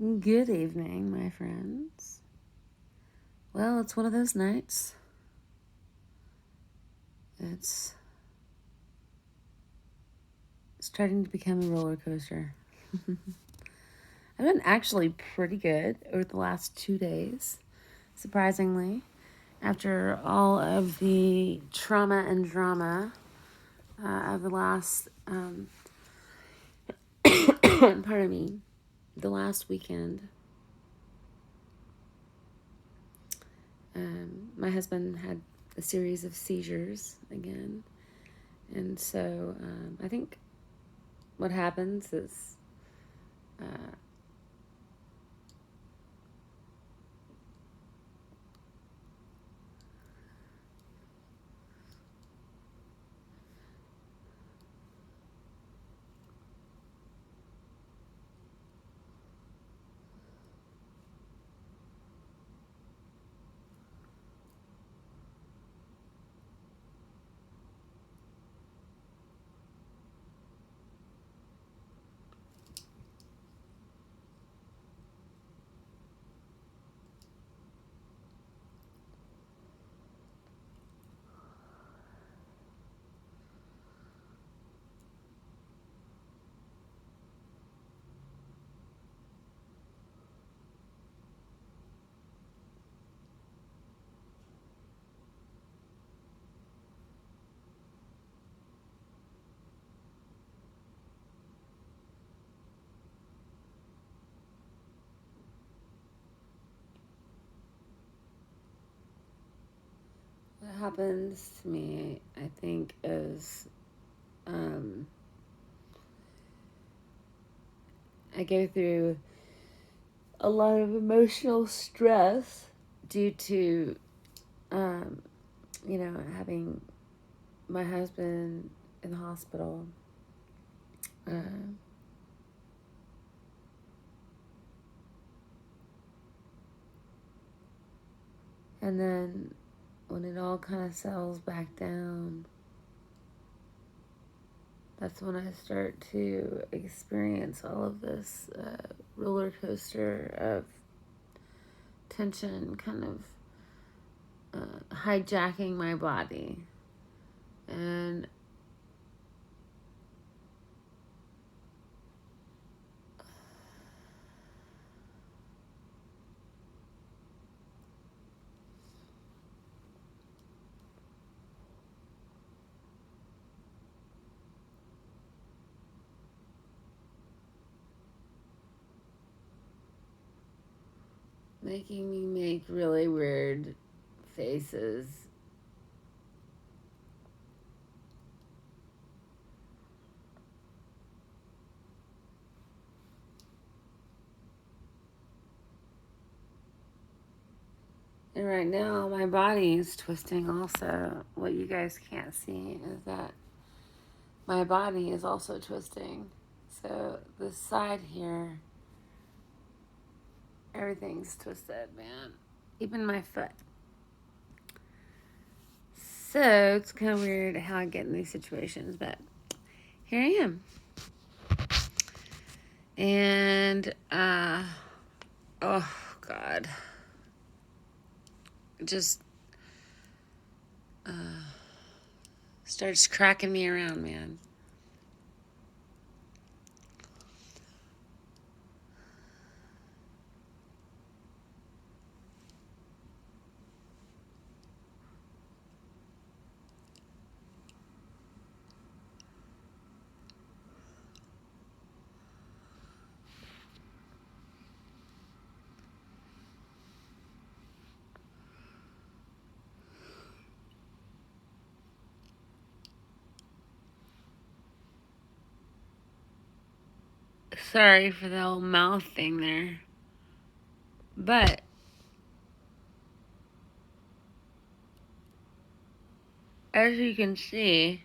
Good evening, my friends. Well, it's one of those nights. It's starting to become a roller coaster. I've been actually pretty good over the last 2 days, surprisingly, after all of the trauma and drama of the last, pardon me, the last weekend. My husband had a series of seizures again. And so I think what happens is what happens to me, I think, is I go through a lot of emotional stress due to, um, having my husband in the hospital. Uh, and then when it all kind of settles back down, that's when I start to experience all of this roller coaster of tension kind of hijacking my body. And making me make really weird faces. And right now, my body is twisting also. What you guys can't see is that my body is also twisting. So, this side here, everything's twisted, man. Even my foot. So, it's kind of weird how I get in these situations, but here I am. And, oh, God. Just starts cracking me around, man. Sorry for the whole mouth thing there. But as you can see,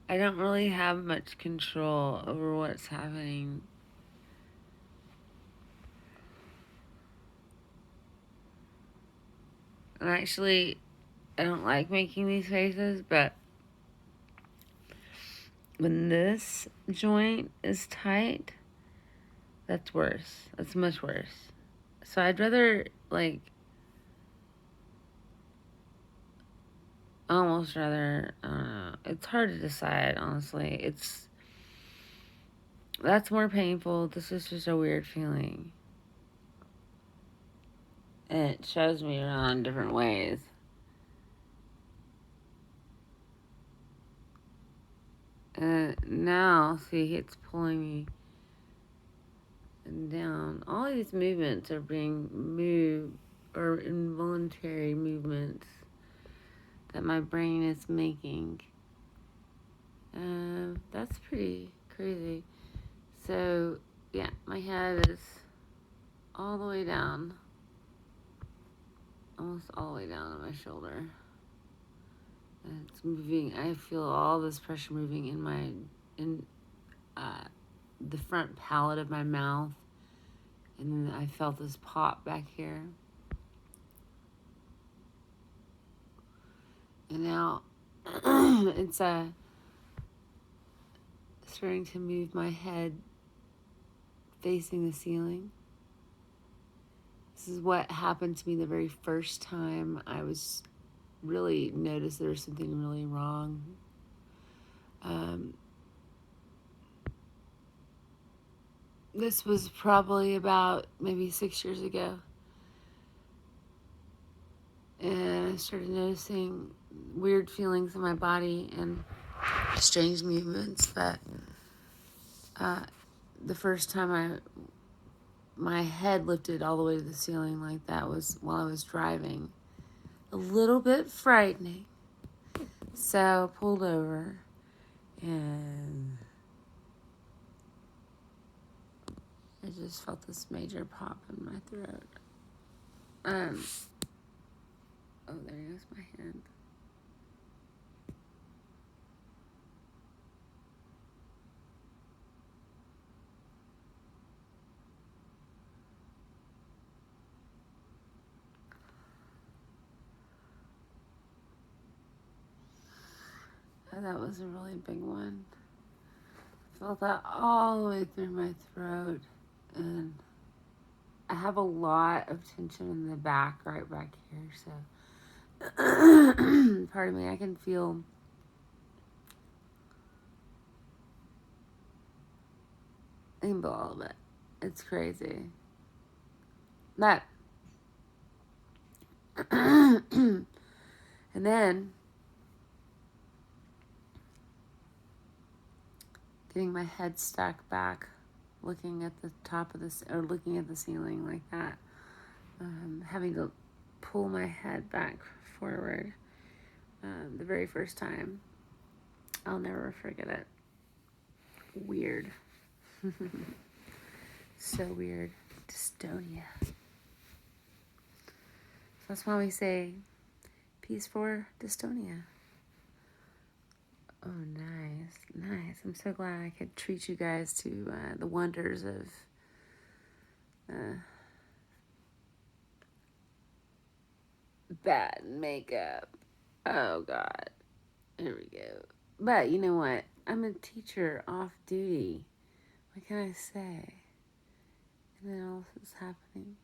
I don't really have much control over what's happening. And actually, I don't like making these faces, but when this joint is tight, that's worse. That's much worse. So I'd rather, like, almost rather, I don't know. It's hard to decide, honestly. That's more painful. This is just a weird feeling. And it shows me around different ways. Now, see, it's pulling me down. All these movements are being moved, or involuntary movements that my brain is making. That's pretty crazy. So, yeah, my head is all the way down. Almost all the way down on my shoulder. And it's moving. I feel all this pressure moving in the front palate of my mouth. And then I felt this pop back here. And now it's starting to move my head facing the ceiling. This is what happened to me the very first time I was really noticed there was something really wrong. This was probably about maybe 6 years ago. And I started noticing weird feelings in my body and strange movements that the first time my head lifted all the way to the ceiling like that was while I was driving. A little bit frightening. So I pulled over and I just felt this major pop in my throat. Oh, there goes my hand. Oh, that was a really big one. I felt that all the way through my throat. And I have a lot of tension in the back, right back here. So, pardon me, I can feel all of it. It's crazy. But, and then getting my head stuck back, looking at the top of this, or looking at the ceiling like that, having to pull my head back forward. The very first time, I'll never forget it. Weird. So weird. Dystonia. So that's why we say peace for dystonia. Oh, nice. I'm so glad I could treat you guys to the wonders of bad makeup. Oh, God. Here we go. But you know what? I'm a teacher off duty. What can I say? And then all this is happening.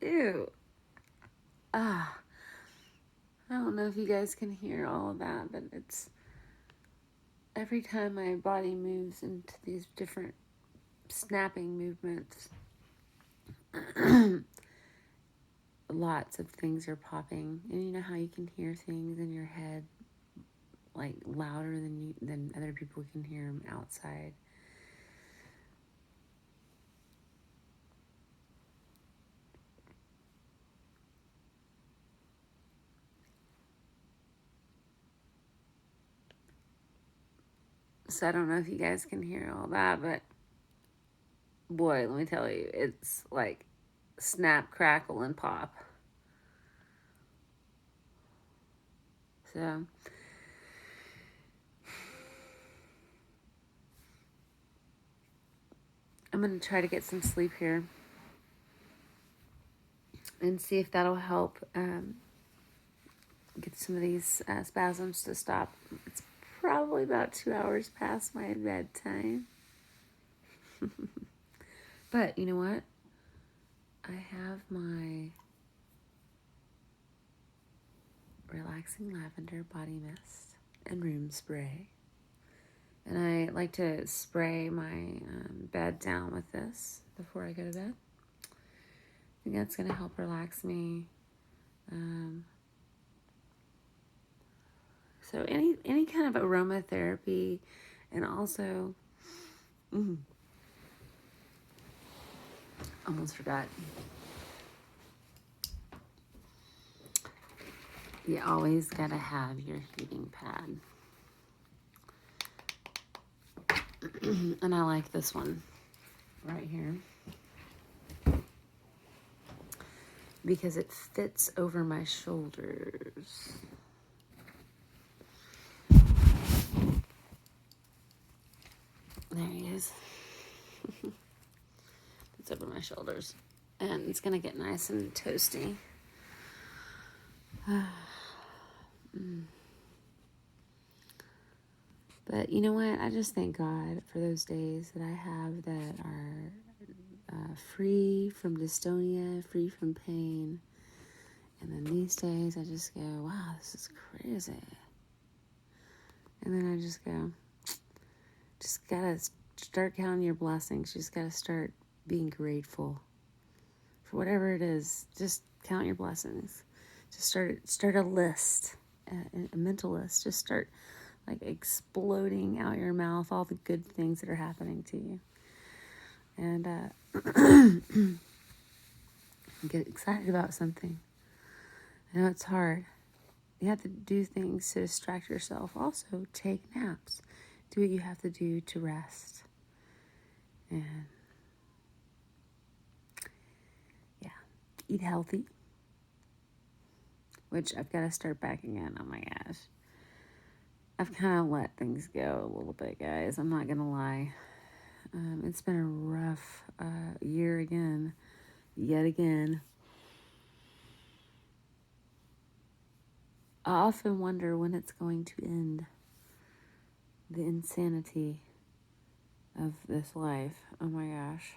Ew. I don't know if you guys can hear all of that, but it's every time my body moves into these different snapping movements, lots of things are popping. And you know how you can hear things in your head like louder than other people can hear them outside. So I don't know if you guys can hear all that, but boy, let me tell you, it's like snap, crackle, and pop. So I'm going to try to get some sleep here and see if that'll help get some of these spasms to stop. It's probably about 2 hours past my bedtime. But you know what? I have my relaxing lavender body mist and room spray. And I like to spray my bed down with this before I go to bed. I think that's going to help relax me. So any kind of aromatherapy, and also, almost forgot. You always gotta have your heating pad. And I like this one right here because it fits over my shoulders. There he is. It's over my shoulders. And it's gonna get nice and toasty. But you know what? I just thank God for those days that I have that are free from dystonia, free from pain. And then these days I just go, wow, this is crazy. And then I just go, just gotta start counting your blessings. You just gotta start being grateful for whatever it is. Just count your blessings. Just start a list, a mental list. Just start like exploding out your mouth all the good things that are happening to you. And get excited about something. I know it's hard. You have to do things to distract yourself. Also, take naps. Do what you have to do to rest. And yeah, eat healthy. Which I've got to start back again. Oh my gosh. I've kind of let things go a little bit, guys. I'm not going to lie. It's been a rough year again. Yet again. I often wonder when it's going to end. The insanity of this life. Oh my gosh.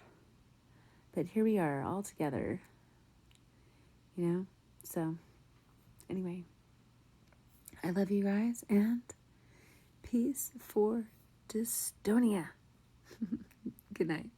But here we are, all together. You know? So, anyway. I love you guys, and peace for Dystonia. Good night.